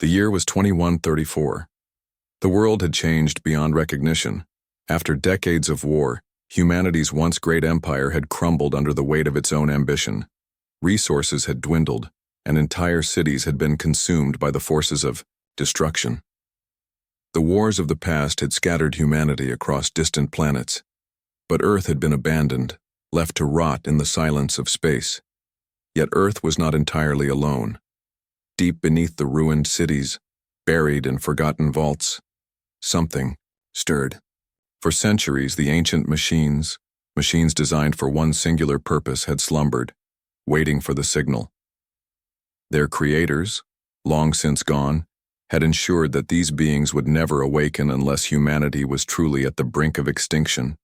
The year was 2134. The world had changed beyond recognition. After decades of war, humanity's once great empire had crumbled under the weight of its own ambition. Resources had dwindled, and entire cities had been consumed by the forces of destruction. The wars of the past had scattered humanity across distant planets, but Earth had been abandoned, left to rot in the silence of space. Yet Earth was not entirely alone. Deep beneath the ruined cities, buried in forgotten vaults, something stirred. For centuries, the ancient machines designed for one singular purpose, had slumbered, waiting for the signal. Their creators, long since gone, had ensured that these beings would never awaken unless humanity was truly at the brink of extinction.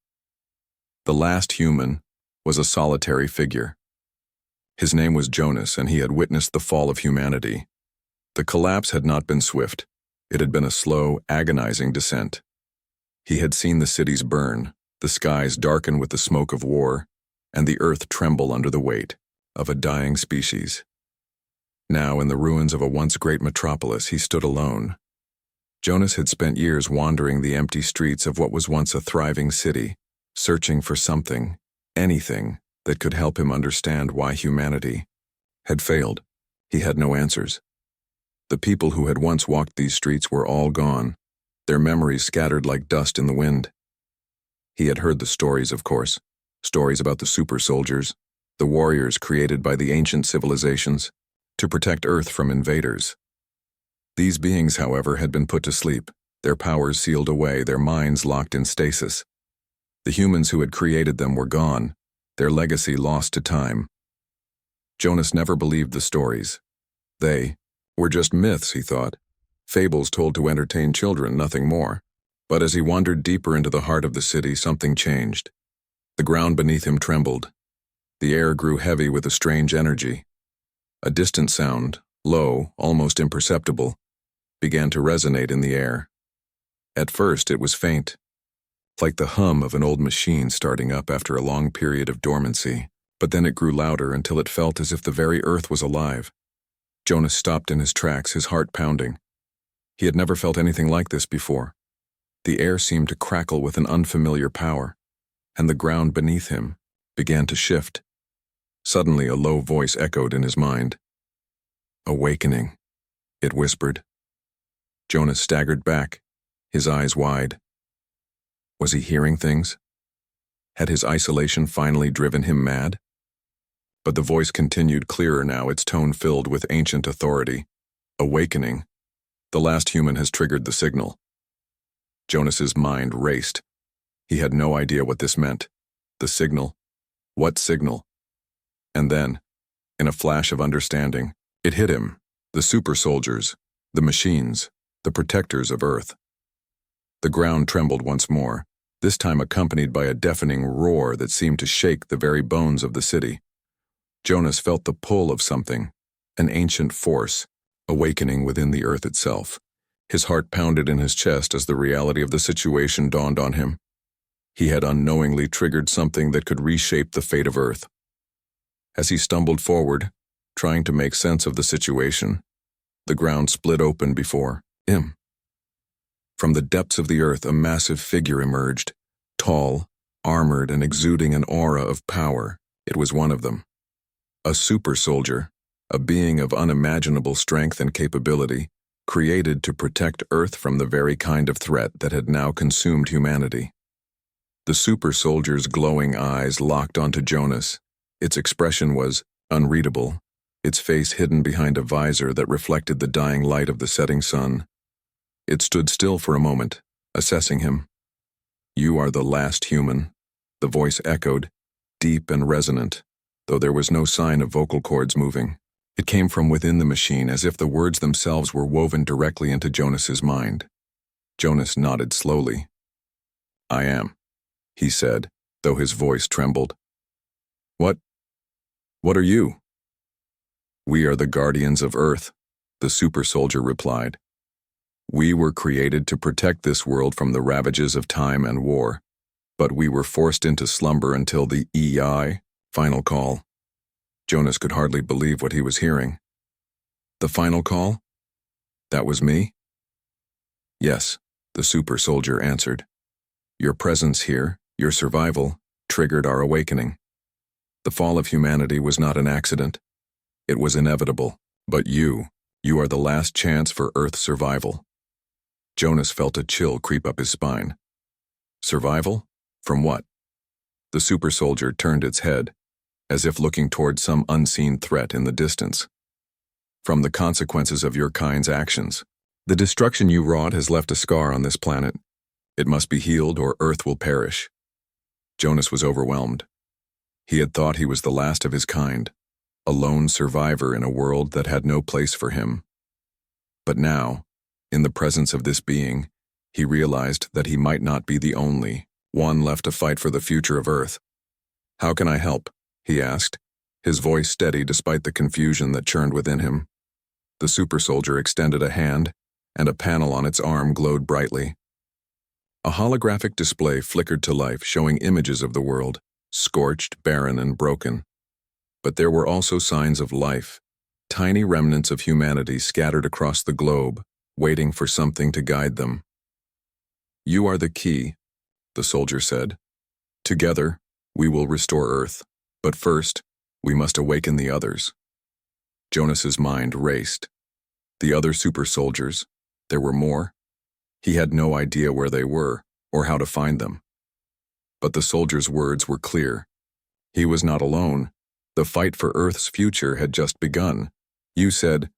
The last human was a solitary figure. His name was Jonas, and he had witnessed the fall of humanity. The collapse had not been swift. It had been a slow, agonizing descent. He had seen the cities burn, the skies darken with the smoke of war, and the earth tremble under the weight of a dying species. Now, in the ruins of a once great metropolis, he stood alone. Jonas had spent years wandering the empty streets of what was once a thriving city, searching for something, anything, that could help him understand why humanity had failed. He had no answers. The people who had once walked these streets were all gone, their memories scattered like dust in the wind. He had heard the stories, of course, stories about the super soldiers, the warriors created by the ancient civilizations to protect Earth from invaders. These beings, however, had been put to sleep, their powers sealed away, their minds locked in stasis. The humans who had created them were gone, their legacy lost to time. Jonas never believed the stories. They were just myths, he thought, fables told to entertain children, nothing more. But as he wandered deeper into the heart of the city, something changed. The ground beneath him trembled. The air grew heavy with a strange energy. A distant sound, low, almost imperceptible, began to resonate in the air. At first it was faint, like the hum of an old machine starting up after a long period of dormancy, but then it grew louder until it felt as if the very earth was alive. Jonas stopped in his tracks, his heart pounding. He had never felt anything like this before. The air seemed to crackle with an unfamiliar power, and the ground beneath him began to shift. Suddenly, a low voice echoed in his mind. "Awakening," it whispered. Jonas staggered back, his eyes wide. Was he hearing things? Had his isolation finally driven him mad? But the voice continued clearer now, its tone filled with ancient authority. "Awakening. The last human has triggered the signal." Jonas's mind raced. He had no idea what this meant. The signal? What signal? And then, in a flash of understanding, it hit him. The super soldiers, the machines, the protectors of Earth. The ground trembled once more, this time accompanied by a deafening roar that seemed to shake the very bones of the city. Jonas felt the pull of something, an ancient force, awakening within the earth itself. His heart pounded in his chest as the reality of the situation dawned on him. He had unknowingly triggered something that could reshape the fate of Earth. As he stumbled forward, trying to make sense of the situation, the ground split open before him. From the depths of the earth, a massive figure emerged, tall, armored, and exuding an aura of power. It was one of them. A super soldier, a being of unimaginable strength and capability, created to protect Earth from the very kind of threat that had now consumed humanity. The super soldier's glowing eyes locked onto Jonas. Its expression was unreadable, its face hidden behind a visor that reflected the dying light of the setting sun. It stood still for a moment, assessing him. "You are the last human," the voice echoed, deep and resonant, though there was no sign of vocal cords moving. It came from within the machine, as if the words themselves were woven directly into Jonas's mind. Jonas nodded slowly. "I am," he said, though his voice trembled. What are you?" "We are the guardians of Earth," the super soldier replied. "We were created to protect this world from the ravages of time and war, but we were forced into slumber until the EI final call." Jonas could hardly believe what he was hearing. "The final call?" That was me? Yes, the super soldier answered. Your presence here, your survival, triggered our awakening. The fall of humanity was not an accident. It was inevitable. But you are the last chance for Earth's survival. Jonas felt a chill creep up his spine. Survival? From what? The super soldier turned its head, as if looking toward some unseen threat in the distance. From the consequences of your kind's actions. The destruction you wrought has left a scar on this planet. It must be healed or Earth will perish. Jonas was overwhelmed. He had thought he was the last of his kind, a lone survivor in a world that had no place for him. But now, in the presence of this being, he realized that he might not be the only one left to fight for the future of Earth. How can I help? He asked, his voice steady despite the confusion that churned within him. The super soldier extended a hand, and a panel on its arm glowed brightly. A holographic display flickered to life, showing images of the world, scorched, barren, and broken. But there were also signs of life, tiny remnants of humanity scattered across the globe, waiting for something to guide them. You are the key, the soldier said. Together, we will restore Earth, but first, we must awaken the others. Jonas's mind raced. The other super soldiers, there were more. He had no idea where they were, or how to find them. But the soldier's words were clear. He was not alone. The fight for Earth's future had just begun. You said,